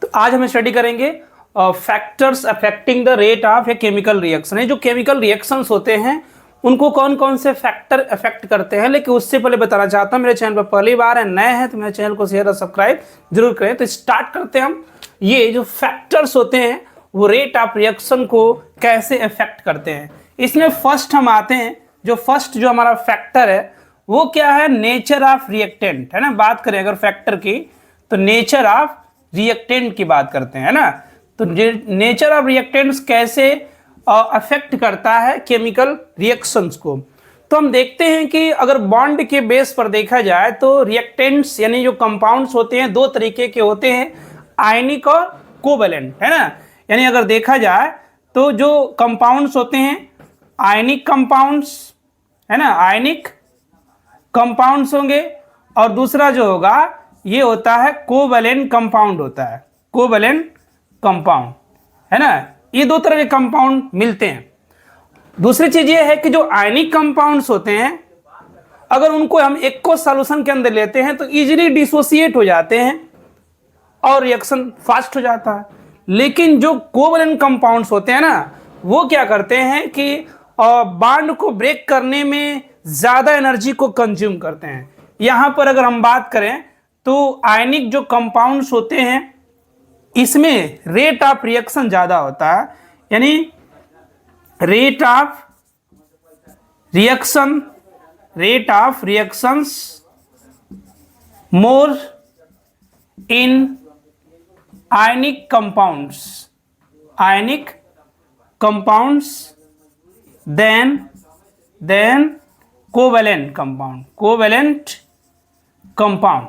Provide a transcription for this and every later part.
तो आज हम स्टडी करेंगे factors affecting the rate of a chemical reaction. है जो केमिकल रिएक्शंस होते हैं उनको कौन कौन से फैक्टर अफेक्ट करते हैं। लेकिन उससे पहले बताना चाहता हूं, मेरे चैनल पर पहली बार है, नए हैं तो मेरे चैनल को शेयर और सब्सक्राइब जरूर करें। तो स्टार्ट करते हैं हम। ये जो फैक्टर्स होते हैं वो रेट ऑफ रिएक्शन को कैसे अफेक्ट करते हैं। इसमें फर्स्ट हम आते हैं, जो फर्स्ट जो हमारा फैक्टर है वो क्या है, नेचर ऑफ रिएक्टेंट, है ना। बात करें अगर फैक्टर की तो नेचर ऑफ रिएक्टेंट की बात करते हैं, है ना। तो नेचर ऑफ रिएक्टेंट्स कैसे अफेक्ट करता है केमिकल रिएक्शंस को। तो हम देखते हैं कि अगर बॉन्ड के बेस पर देखा जाए तो रिएक्टेंट्स यानी जो कंपाउंड्स होते हैं दो तरीके के होते हैं, आयनिक और कोवेलेंट, है ना। यानी अगर देखा जाए तो जो कंपाउंड्स होते हैं आयनिक कंपाउंड्स, है ना, आयनिक कंपाउंड्स होंगे, और दूसरा जो होगा ये होता है कोवेलेंट कंपाउंड होता है, कोवेलेंट कंपाउंड, है ना। ये दो तरह के कंपाउंड मिलते हैं। दूसरी चीज ये है कि जो आयनिक कंपाउंड्स होते हैं अगर उनको हम एक्वस सॉल्यूशन के अंदर लेते हैं तो इजीली डिसोसिएट हो जाते हैं और रिएक्शन फास्ट हो जाता है। लेकिन जो कोवेलेंट कंपाउंड्स होते हैं ना वो क्या करते हैं कि बॉन्ड को ब्रेक करने में ज्यादा एनर्जी को कंज्यूम करते हैं। यहां पर अगर हम बात करें तो आयनिक जो कंपाउंड्स होते हैं इसमें रेट ऑफ रिएक्शन ज्यादा होता है, यानी rate of reactions more in ionic compounds than covalent compound,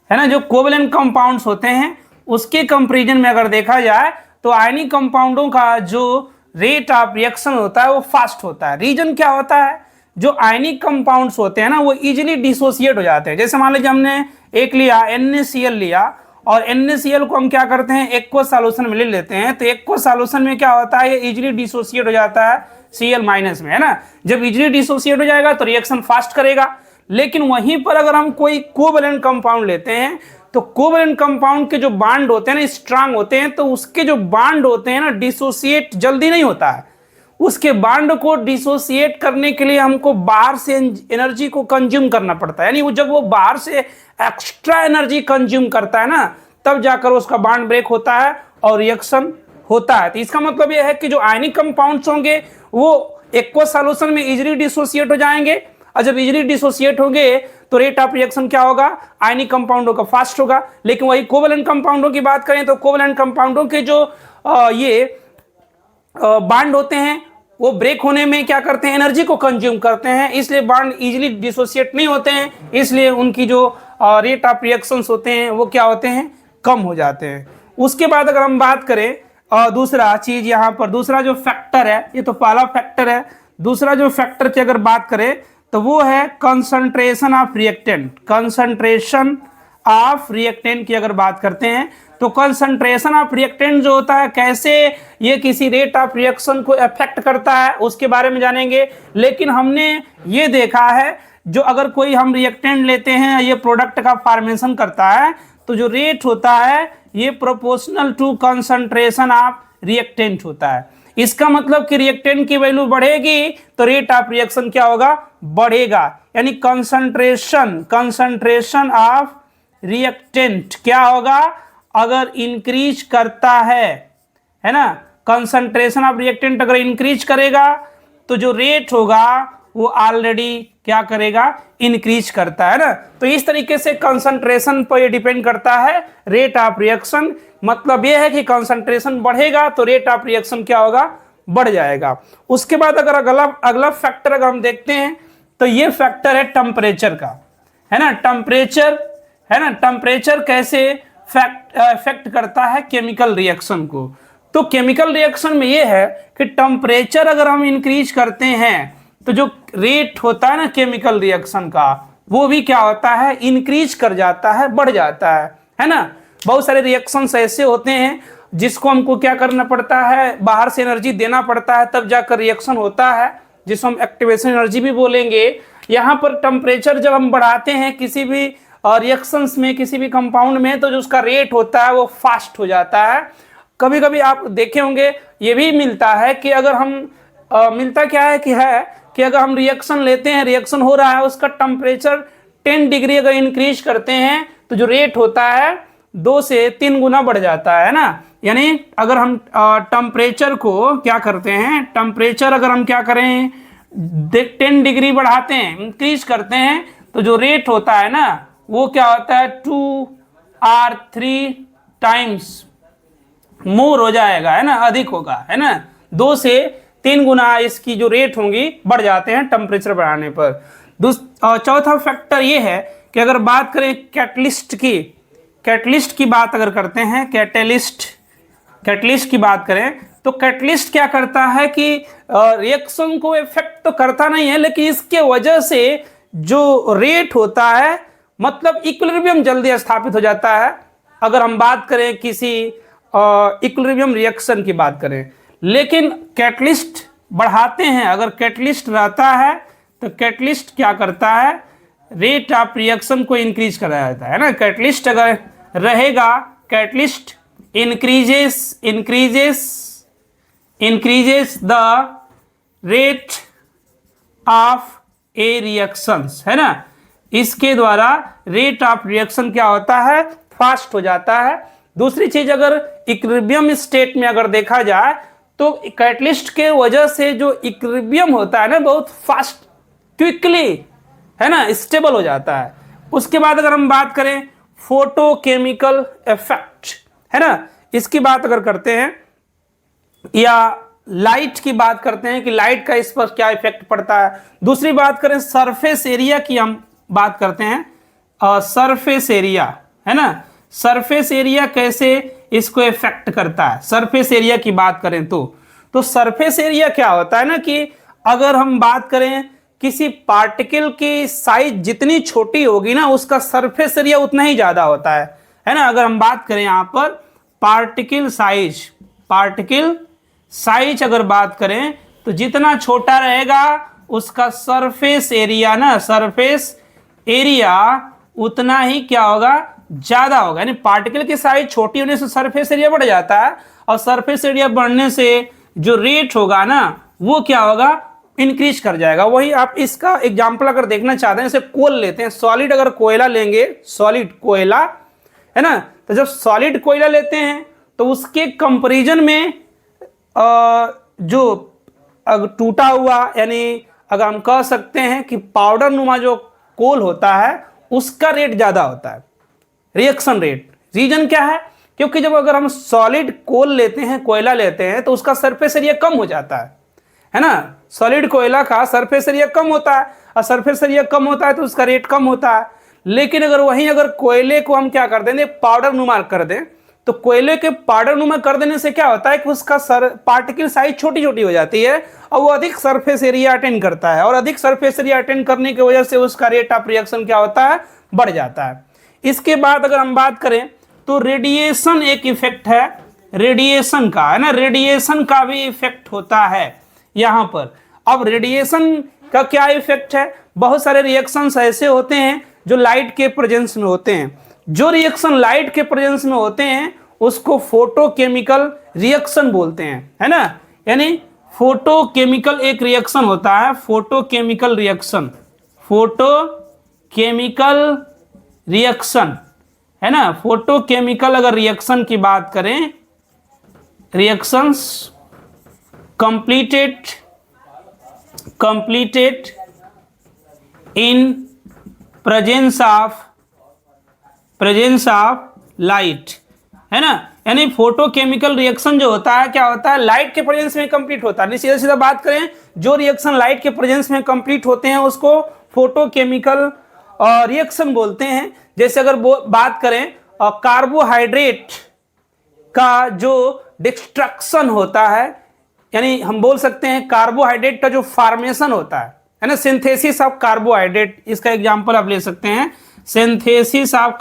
है ना। जो कोवेलेंट कंपाउंड्स होते हैं उसके कंपैरिजन में अगर देखा जाए तो आयनिक कंपाउंडों का जो रेट ऑफ रिएक्शन होता है वो फास्ट होता है। रीजन क्या होता है, जो आयनिक कंपाउंड्स होते हैं ना वो इजीली डिसोसिएट हो जाते हैं। जैसे मान लीजिए हमने एक लिया NaCl लिया और NaCl को हम क्या करते हैं एक्वस सॉल्यूशन में ले लेते हैं, तो एक्वस सॉल्यूशन में क्या होता है ये इजीली डिसोसिएट हो जाता है Cl- में, है ना। जब इजीली डिसोसिएट हो जाएगा तो रिएक्शन फास्ट करेगा। लेकिन वहीं पर अगर हम कोई कोवेलेंट कंपाउंड लेते हैं तो कोवेलेंट कंपाउंड के जो बॉन्ड होते हैं ना स्ट्रांग होते हैं, तो उसके जो बॉन्ड होते हैं ना डिसोसिएट जल्दी नहीं होता है। उसके बॉन्ड को डिसोसिएट करने के लिए हमको बाहर से एनर्जी को कंज्यूम करना पड़ता है, यानी वो जब वो बाहर से एक्स्ट्रा एनर्जी कंज्यूम करता है ना तब जाकर उसका बॉन्ड ब्रेक होता है और रिएक्शन होता है। तो इसका मतलब यह है कि जो आयनिक कंपाउंड्स होंगे वो एक्वस सॉल्यूशन में इजीली डिसोसिएट हो जाएंगे, और जब इजीली डिसोसिएट होंगे तो रेट ऑफ रिएक्शन क्या होगा, आयनिक कंपाउंडों का फास्ट होगा। लेकिन वही कोवेलेंट कंपाउंडों की बात करें तो कोवेलेंट कंपाउंडों के जो ये बॉन्ड होते हैं वो ब्रेक होने में क्या करते हैं, एनर्जी को कंज्यूम करते हैं, इसलिए बॉन्ड इजीली डिसोसिएट नहीं होते हैं, इसलिए उनकी जो रेट ऑफ रिएक्शंस होते हैं वो क्या होते हैं, कम हो जाते हैं। उसके बाद अगर हम बात करें दूसरा चीज, यहाँ पर दूसरा जो फैक्टर है, ये तो पहला फैक्टर है, दूसरा जो फैक्टर की अगर बात करें तो वो है कंसंट्रेशन ऑफ रिएक्टेंट की अगर बात करते हैं तो कंसंट्रेशन ऑफ रिएक्टेंट जो होता है कैसे ये किसी रेट ऑफ रिएक्शन को अफेक्ट करता है उसके बारे में जानेंगे। लेकिन हमने ये देखा है जो अगर कोई हम रिएक्टेंट लेते हैं ये प्रोडक्ट का फॉर्मेशन करता है तो जो रेट होता है ये proportional to concentration of reactant होता है। इसका मतलब कि रिएक्टेंट की वैल्यू बढ़ेगी तो रेट ऑफ रिएक्शन क्या होगा, बढ़ेगा। यानी कंसंट्रेशन ऑफ रिएक्टेंट क्या होगा, अगर इंक्रीज करता है ना, कंसंट्रेशन ऑफ रिएक्टेंट अगर इंक्रीज करेगा तो जो रेट होगा वो ऑलरेडी क्या करेगा, इंक्रीज करता है ना। तो इस तरीके से कंसंट्रेशन पर ये डिपेंड करता है रेट ऑफ रिएक्शन। मतलब ये है कि कंसंट्रेशन बढ़ेगा तो रेट ऑफ रिएक्शन क्या होगा, बढ़ जाएगा। उसके बाद अगर अगला फैक्टर अगर हम देखते हैं तो ये फैक्टर है टेम्परेचर का, है ना। टेम्परेचर कैसे इफेक्ट करता है केमिकल रिएक्शन को। तो केमिकल रिएक्शन में ये है कि टेम्परेचर अगर हम इंक्रीज करते हैं तो जो रेट होता है ना केमिकल रिएक्शन का वो भी क्या होता है, इंक्रीज कर जाता है, बढ़ जाता है ना। बहुत सारे रिएक्शंस ऐसे होते हैं जिसको हमको क्या करना पड़ता है, बाहर से एनर्जी देना पड़ता है तब जाकर रिएक्शन होता है, जिसको हम एक्टिवेशन एनर्जी भी बोलेंगे। यहाँ पर टेम्परेचर जब हम बढ़ाते हैं किसी भी रिएक्शंस में, किसी भी कंपाउंड में, तो जो उसका रेट होता है वो फास्ट हो जाता है। कभी कभी आप देखे होंगे ये भी मिलता है कि अगर हम मिलता क्या है कि अगर हम रिएक्शन लेते हैं, रिएक्शन हो रहा है, उसका टेम्परेचर 10 डिग्री अगर इंक्रीज करते हैं तो जो रेट होता है 2 से 3 गुना बढ़ जाता है ना। यानी अगर हम टेम्परेचर को क्या करते हैं, टेम्परेचर अगर हम क्या करें 10 डिग्री बढ़ाते हैं, इंक्रीज करते हैं, तो जो रेट होता है ना वो क्या होता है 2 or 3 टाइम्स मोर हो जाएगा, है ना, अधिक होगा, है ना, 2 से 3 गुना इसकी जो रेट होंगी बढ़ जाते हैं टेम्परेचर बढ़ाने पर। चौथा फैक्टर ये है कि अगर बात करें कैटलिस्ट की बात अगर करते हैं, कैटलिस्ट की बात करें तो कैटलिस्ट क्या करता है कि रिएक्शन को इफेक्ट तो करता नहीं है, लेकिन इसके वजह से जो रेट होता है, मतलब इक्विलिब्रियम जल्दी स्थापित हो जाता है। अगर हम बात करें किसी इक्विलिब्रियम रिएक्शन की बात करें, लेकिन कैटलिस्ट बढ़ाते हैं, अगर कैटलिस्ट रहता है तो कैटलिस्ट क्या करता है, रेट ऑफ रिएक्शन को इंक्रीज करा जाता है ना। कैटलिस्ट अगर रहेगा, catalyst increases the rate of a reactions, है ना। इसके द्वारा रेट ऑफ रिएक्शन क्या होता है, फास्ट हो जाता है। दूसरी चीज, अगर इक्विलिब्रियम स्टेट में अगर देखा जाए तो कैटलिस्ट के वजह से जो इक्विलिब्रियम होता है ना बहुत फास्ट, क्विकली, है ना, स्टेबल हो जाता है। उसके बाद अगर हम बात करें फोटोकेमिकल इफेक्ट, है ना, इसकी बात अगर करते हैं या लाइट की बात करते हैं कि लाइट का इस पर क्या इफेक्ट पड़ता है। दूसरी बात करें सरफेस एरिया की, हम बात करते हैं सरफेस एरिया, है ना, सरफेस एरिया कैसे इसको इफेक्ट करता है। सरफेस एरिया की बात करें तो सरफेस एरिया क्या होता है ना कि अगर हम बात करें किसी पार्टिकल की साइज जितनी छोटी होगी ना उसका सरफेस एरिया उतना ही ज्यादा होता है ना। अगर हम बात करें यहाँ पर पार्टिकल साइज अगर बात करें तो जितना छोटा रहेगा उसका सरफेस एरिया ना, सरफेस एरिया उतना ही क्या होगा, ज्यादा होगा। यानी पार्टिकल की साइज छोटी होने से सरफेस एरिया बढ़ जाता है, और सरफेस एरिया बढ़ने से जो रेट होगा ना वो क्या होगा, इंक्रीज कर जाएगा। वही आप इसका एग्जांपल अगर देखना चाहते हैं, जैसे कोल लेते हैं, सॉलिड अगर कोयला लेंगे, सॉलिड कोयला, है ना, तो जब सॉलिड कोयला लेते हैं तो उसके कंपैरिजन में जो टूटा हुआ, यानी अगर हम कह सकते हैं कि पाउडर नुमा जो कोल होता है उसका रेट ज्यादा होता है, रिएक्शन रेट। रीजन क्या है, क्योंकि जब अगर हम सॉलिड कोल लेते हैं, कोयला लेते हैं, तो उसका सरफेस एरिया कम हो जाता है ना। सॉलिड कोयला का सरफेस एरिया कम होता है, और सरफेस एरिया कम होता है तो उसका रेट कम होता है। लेकिन अगर वहीं अगर कोयले को हम क्या कर देंगे, पाउडर नुमा कर दें, तो कोयले के पाउडर नुमा कर देने से क्या होता है कि उसका पार्टिकल साइज छोटी छोटी हो जाती है और वो अधिक सरफेस एरिया अटेंड करता है, और अधिक सरफेस एरिया अटेंड करने की वजह से उसका रेट ऑफ रिएक्शन क्या होता है, बढ़ जाता है। इसके बाद अगर हम बात करें तो रेडिएशन एक इफेक्ट है, रेडिएशन का, है ना, रेडिएशन का भी इफेक्ट होता है यहाँ पर। अब रेडिएशन का क्या इफेक्ट है, बहुत सारे रिएक्शंस ऐसे होते हैं जो लाइट के प्रेजेंस में होते हैं। जो रिएक्शन लाइट के प्रेजेंस में होते हैं उसको फोटोकेमिकल रिएक्शन बोलते हैं, है ना। यानी फोटोकेमिकल एक रिएक्शन होता है, फोटोकेमिकल रिएक्शन, है ना। फोटोकेमिकल अगर रिएक्शन की बात करें, reactions completed in presence of light, है ना। यानी फोटोकेमिकल रिएक्शन जो होता है क्या होता है, लाइट के प्रेजेंस में कंप्लीट होता है। सीधा सीधा बात करें, जो रिएक्शन लाइट के प्रेजेंस में कंप्लीट होते हैं उसको फोटोकेमिकल रिएक्शन बोलते हैं। जैसे अगर बात करें कार्बोहाइड्रेट का जो डिस्ट्रक्शन होता है, यानी हम बोल सकते हैं कार्बोहाइड्रेट का जो फॉर्मेशन होता है ना, सिंथेसिस ऑफ कार्बोहाइड्रेट, इसका एग्जांपल आप ले सकते हैं, सिंथेसिस ऑफ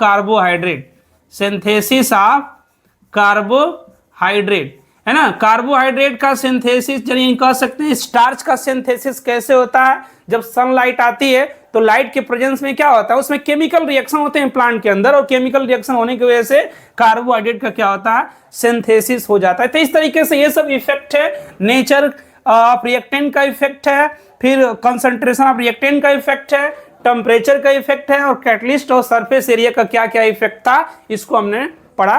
कार्बोहाइड्रेट, है ना। कार्बोहाइड्रेट का सिंथेसिस, यानी कह सकते हैं स्टार्च का सिंथेसिस कैसे होता है, जब सनलाइट आती है तो लाइट के प्रेजेंस में क्या होता है, उसमें केमिकल रिएक्शन होते हैं प्लांट के अंदर, और केमिकल रिएक्शन होने की वजह से कार्बोहाइड्रेट का क्या होता है, सिंथेसिस हो जाता है। तो इस तरीके से ये सब इफेक्ट है, नेचर ऑफ रिएक्टेंट का इफेक्ट है, फिर कंसंट्रेशन ऑफ रिएक्टेंट का इफेक्ट है, टेम्परेचर का इफेक्ट है, और कैटलिस्ट और सरफेस एरिया का क्या क्या इफेक्ट था, इसको हमने पढ़ा